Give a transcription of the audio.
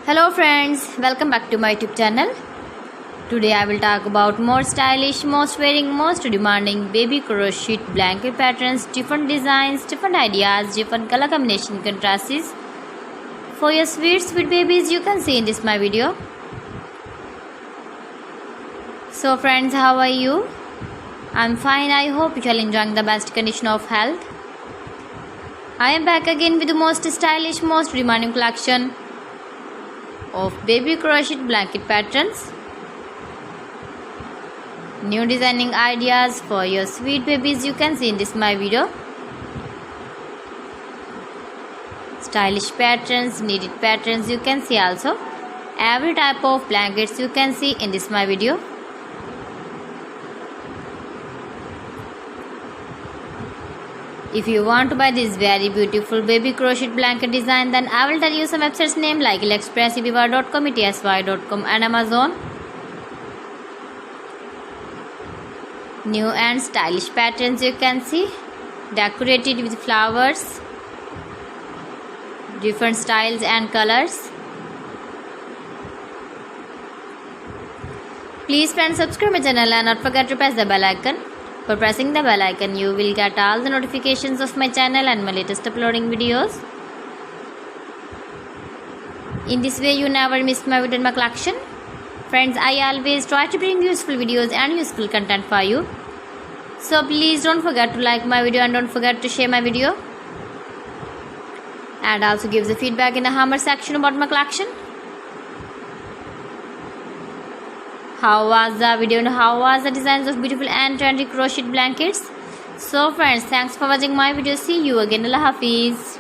Hello friends, welcome back to my YouTube channel. Today I will talk about more stylish, most wearing, most demanding baby crochet blanket patterns, different designs, different ideas, different color combination contrasts for your sweet babies you can see in this my video. So friends, how are you? I'm fine. I hope you are enjoying the best condition of health. I am back again with the most stylish, most demanding collection of baby crochet blanket patterns. New designing ideas for your sweet babies you can see in this my video. Stylish patterns, needed patterns you can see also. Every type of blankets you can see in this my video. If you want to buy this very beautiful baby crochet blanket design, then I will tell you some websites name like AliExpress, eBay.com, ETSY.com and Amazon. New and stylish patterns you can see, decorated with flowers, different styles and colors. Please friends, subscribe my channel and not forget to press the bell icon. For pressing the bell icon, you will get all the notifications of my channel and my latest uploading videos. In this way, you never miss my video in my collection. Friends, I always try to bring useful videos and useful content for you. So please don't forget to like my video and don't forget to share my video. And also give the feedback in the comment section about my collection. How was the video and how was the designs of beautiful and trendy crochet blankets? So friends, thanks for watching my video. See you again. Allah Hafiz.